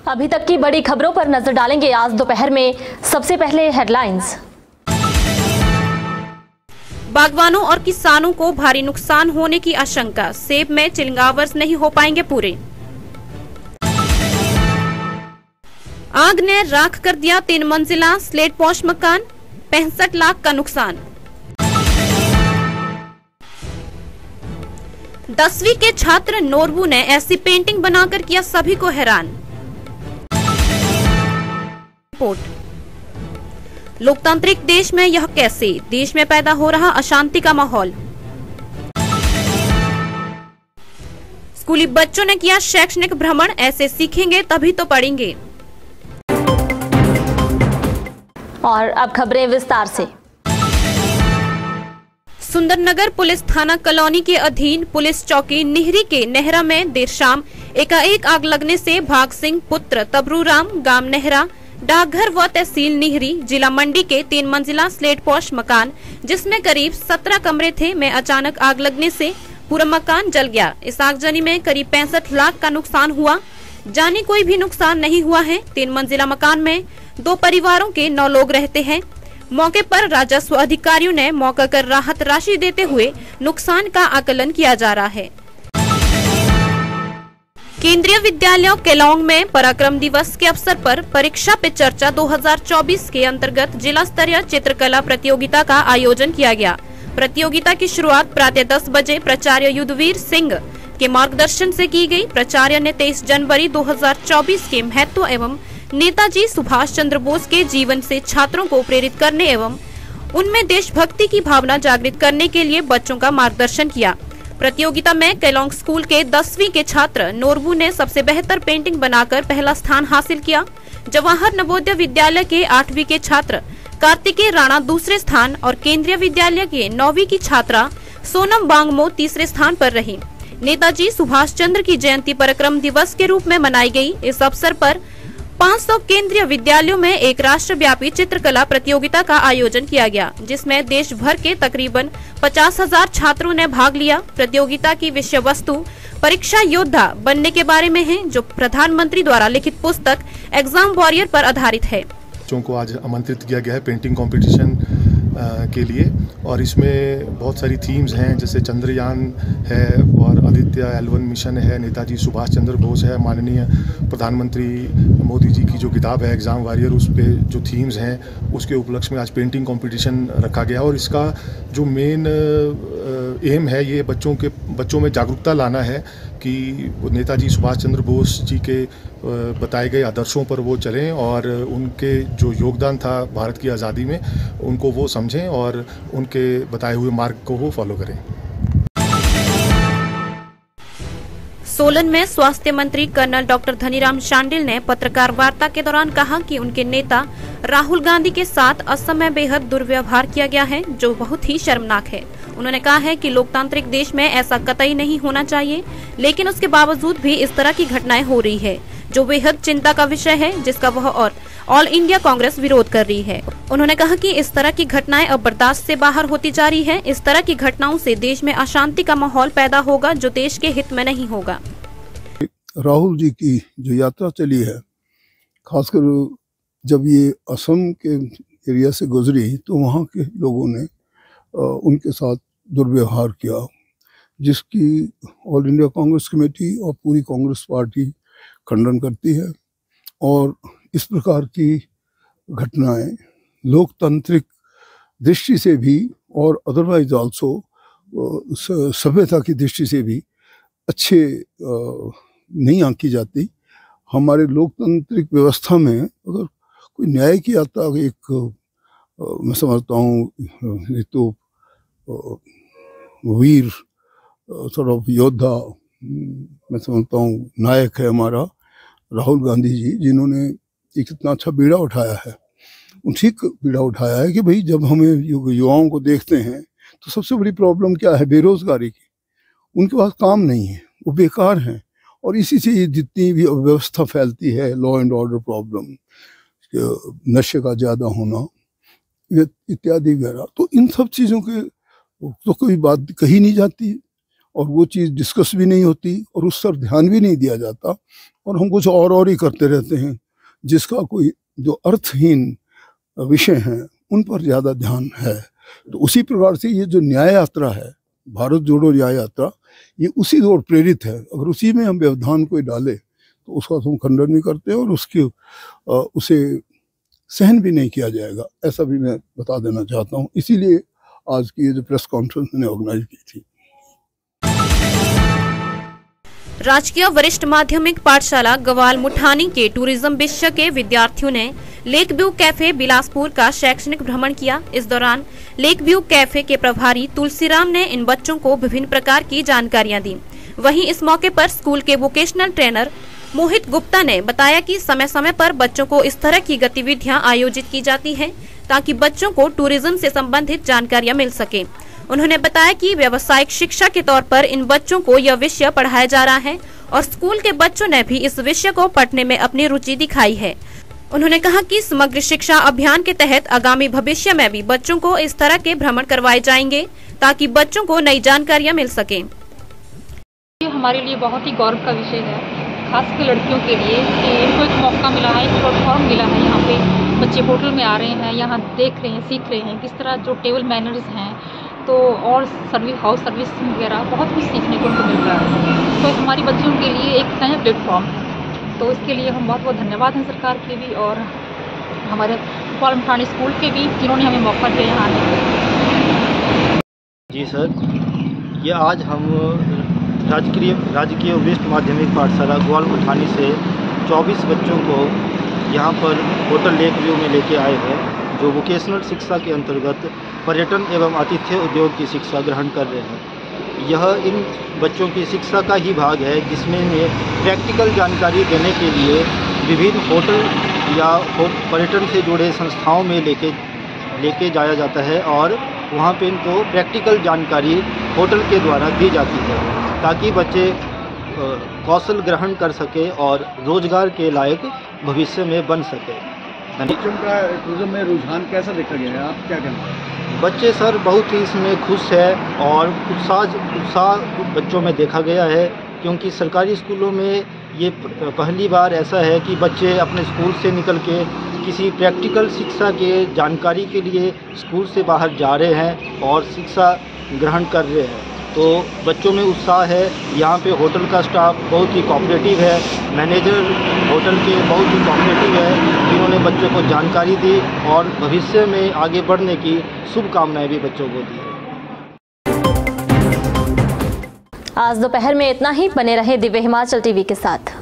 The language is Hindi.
अभी तक की बड़ी खबरों पर नजर डालेंगे आज दोपहर में। सबसे पहले हेडलाइंस। बागवानों और किसानों को भारी नुकसान होने की आशंका, सेब में चिलिंगावर्स नहीं हो पाएंगे पूरे। आग ने राख कर दिया 3 मंजिला स्लेट पॉश मकान, 65 लाख का नुकसान। 10वीं के छात्र नोरबू ने ऐसी पेंटिंग बनाकर किया सभी को हैरान। लोकतांत्रिक देश में यह कैसे, देश में पैदा हो रहा अशांति का माहौल। स्कूली बच्चों ने किया शैक्षणिक भ्रमण, ऐसे सीखेंगे तभी तो पढ़ेंगे। और अब खबरें विस्तार से। सुंदरनगर पुलिस थाना कॉलोनी के अधीन पुलिस चौकी निहरी के नेहरा में देर शाम एकाएक आग लगने से भाग सिंह पुत्र तबरूराम गांव नेहरा डाकघर व तहसील निहरी जिला मंडी के 3 मंजिला स्लेट पॉश मकान, जिसमें करीब 17 कमरे थे, में अचानक आग लगने से पूरा मकान जल गया। इस आगजनी में करीब 65 लाख का नुकसान हुआ। जानी कोई भी नुकसान नहीं हुआ है। 3 मंजिला मकान में 2 परिवारों के 9 लोग रहते हैं। मौके पर राजस्व अधिकारियों ने मौका कर राहत राशि देते हुए नुकसान का आकलन किया जा रहा है। केंद्रीय विद्यालयों केलोंग में पराक्रम दिवस के अवसर पर परीक्षा पे चर्चा 2024 के अंतर्गत जिला स्तरीय चित्रकला प्रतियोगिता का आयोजन किया गया। प्रतियोगिता की शुरुआत प्रातः 10 बजे प्राचार्य युद्धवीर सिंह के मार्गदर्शन से की गई। प्राचार्य ने 23 जनवरी 2024 के महत्व एवं नेताजी सुभाष चंद्र बोस के जीवन से छात्रों को प्रेरित करने एवं उनमें देशभक्ति की भावना जागृत करने के लिए बच्चों का मार्गदर्शन किया। प्रतियोगिता में केलोंग स्कूल के 10वीं के छात्र नोरबू ने सबसे बेहतर पेंटिंग बनाकर पहला स्थान हासिल किया। जवाहर नवोदय विद्यालय के 8वीं के छात्र कार्तिकेय राणा दूसरे स्थान और केंद्रीय विद्यालय के 9वीं की छात्रा सोनम बांगमो तीसरे स्थान पर रही। नेताजी सुभाष चंद्र की जयंती पराक्रम दिवस के रूप में मनाई गई। इस अवसर पर 500 केंद्रीय विद्यालयों में एक राष्ट्रव्यापी चित्रकला प्रतियोगिता का आयोजन किया गया, जिसमें देश भर के तकरीबन 50,000 छात्रों ने भाग लिया। प्रतियोगिता की विषय वस्तु परीक्षा योद्धा बनने के बारे में है, जो प्रधानमंत्री द्वारा लिखित पुस्तक एग्जाम वॉरियर पर आधारित है। बच्चों को आज आमंत्रित किया गया है पेंटिंग कंपटीशन के लिए, और इसमें बहुत सारी थीम्स हैं, जैसे चंद्रयान है और आदित्य L1 मिशन है, नेताजी सुभाष चंद्र बोस है, माननीय प्रधानमंत्री मोदी जी की जो किताब है एग्ज़ाम वॉरियर, उस पे जो थीम्स हैं उसके उपलक्ष्य में आज पेंटिंग कंपटीशन रखा गया। और इसका जो मेन एम है ये बच्चों में जागरूकता लाना है कि नेताजी सुभाष चंद्र बोस जी के बताए गए आदर्शों पर वो चलें और उनके जो योगदान था भारत की आज़ादी में उनको वो समझें और उनके बताए हुए मार्ग को वो फॉलो करें। सोलन में स्वास्थ्य मंत्री कर्नल डॉक्टर धनीराम शांडिल ने पत्रकार वार्ता के दौरान कहा कि उनके नेता राहुल गांधी के साथ असमय बेहद दुर्व्यवहार किया गया है, जो बहुत ही शर्मनाक है। उन्होंने कहा है कि लोकतांत्रिक देश में ऐसा कतई नहीं होना चाहिए, लेकिन उसके बावजूद भी इस तरह की घटनाएं हो रही है, जो बेहद चिंता का विषय है, जिसका वह और ऑल इंडिया कांग्रेस विरोध कर रही है। उन्होंने कहा कि इस तरह की घटनाएं अब बर्दाश्त से बाहर होती जा रही है। इस तरह की घटनाओं से देश में अशांति का माहौल पैदा होगा, जो देश के हित में नहीं होगा। राहुल जी की जो यात्रा चली है, खासकर जब ये असम के एरिया से गुजरी तो वहाँ के लोगों ने उनके साथ दुर्व्यवहार किया, जिसकी ऑल इंडिया कांग्रेस कमेटी और पूरी कांग्रेस पार्टी खंडन करती है। और इस प्रकार की घटनाएं लोकतांत्रिक दृष्टि से भी और अदरवाइज आल्सो सभ्यता की दृष्टि से भी अच्छे नहीं आंकी जाती। हमारे लोकतांत्रिक व्यवस्था में अगर कोई न्याय की यात्रा एक मैं समझता हूँ ये तो वीर सौरभ योद्धा मैं समझता हूँ नायक है हमारा राहुल गांधी जी, जिन्होंने एक इतना अच्छा बीड़ा उठाया है। ठीक बीड़ा उठाया है कि भाई जब हमें युवाओं को देखते हैं तो सबसे बड़ी प्रॉब्लम क्या है, बेरोजगारी की। उनके पास काम नहीं है, वो बेकार हैं, और इसी से ये जितनी भी अव्यवस्था फैलती है, लॉ एंड ऑर्डर प्रॉब्लम, नशे का ज़्यादा होना इत्यादि वगैरह, तो इन सब चीज़ों के तो कोई बात कही नहीं जाती। और वो चीज़ डिस्कस भी नहीं होती और उस पर ध्यान भी नहीं दिया जाता और हम कुछ और ही करते रहते हैं, जिसका कोई जो अर्थहीन विषय हैं उन पर ज़्यादा ध्यान है। तो उसी प्रकार से ये जो न्याय यात्रा है, भारत जोड़ो न्याय यात्रा, ये उसी ओर प्रेरित है। अगर उसी में हम व्यवधान कोई डालें तो उसका तो हम खंडन भी करते हैं और उसे सहन भी नहीं किया जाएगा, ऐसा भी मैं बता देना चाहता हूँ। इसीलिए आज की ये जो प्रेस कॉन्फ्रेंस मैंने ऑर्गेनाइज की थी। राजकीय वरिष्ठ माध्यमिक पाठशाला गवाल मुठानी के टूरिज्म विषय के विद्यार्थियों ने लेक व्यू कैफे बिलासपुर का शैक्षणिक भ्रमण किया। इस दौरान लेक व्यू कैफे के प्रभारी तुलसीराम ने इन बच्चों को विभिन्न प्रकार की जानकारियां दी। वहीं इस मौके पर स्कूल के वोकेशनल ट्रेनर मोहित गुप्ता ने बताया कि समय समय पर बच्चों को इस तरह की गतिविधियां आयोजित की जाती हैं ताकि बच्चों को टूरिज्म से संबंधित जानकारियां मिल सके। उन्होंने बताया कि व्यावसायिक शिक्षा के तौर पर इन बच्चों को यह विषय पढ़ाया जा रहा है और स्कूल के बच्चों ने भी इस विषय को पढ़ने में अपनी रुचि दिखाई है। उन्होंने कहा कि समग्र शिक्षा अभियान के तहत आगामी भविष्य में भी बच्चों को इस तरह के भ्रमण करवाए जाएंगे ताकि बच्चों को नई जानकारियां मिल सके। ये हमारे लिए बहुत ही गौरव का विषय है, खासकर लड़कियों के लिए कि इनको एक मौका मिला है, एक प्लेटफॉर्म मिला है। यहाँ पे बच्चे होटल में आ रहे हैं, यहाँ देख रहे हैं, सीख रहे हैं किस तरह जो टेबल मैनर्स हैं, तो और सर्विस हाउस सर्विस वगैरह बहुत कुछ सीखने को उनको मिल रहा है। तो हमारी बच्चियों के लिए एक नया प्लेटफॉर्म है। तो इसके लिए हम बहुत बहुत धन्यवाद हैं सरकार के भी और हमारे गवाल मुठानी स्कूल के भी, जिन्होंने हमें मौका दिया यहाँ आने का। जी सर, ये आज हम राजकीय वरिष्ठ माध्यमिक पाठशाला गवाल मुठानी से 24 बच्चों को यहाँ पर होटल लेक व्यू में लेके आए हैं, जो वोकेशनल शिक्षा के अंतर्गत पर्यटन एवं आतिथ्य उद्योग की शिक्षा ग्रहण कर रहे हैं। यह इन बच्चों की शिक्षा का ही भाग है, जिसमें प्रैक्टिकल जानकारी देने के लिए विभिन्न होटल या पर्यटन से जुड़े संस्थाओं में लेके जाया जाता है और वहाँ पे इनको प्रैक्टिकल जानकारी होटल के द्वारा दी जाती है ताकि बच्चे कौशल ग्रहण कर सके और रोजगार के लायक भविष्य में बन सके। बच्चों का टूरिज्म में रुझान कैसा देखा गया है, आप क्या कहना है? बच्चे सर बहुत ही इसमें खुश है और उत्साह बच्चों में देखा गया है, क्योंकि सरकारी स्कूलों में ये पहली बार ऐसा है कि बच्चे अपने स्कूल से निकल के किसी प्रैक्टिकल शिक्षा के जानकारी के लिए स्कूल से बाहर जा रहे हैं और शिक्षा ग्रहण कर रहे हैं। तो बच्चों में उत्साह है। यहाँ पे होटल का स्टाफ बहुत ही कोऑपरेटिव है, मैनेजर होटल के बहुत ही कोऑपरेटिव है, जिन्होंने बच्चों को जानकारी दी और भविष्य में आगे बढ़ने की शुभकामनाएं भी बच्चों को दी। आज दोपहर में इतना ही। बने रहे दिव्य हिमाचल टीवी के साथ।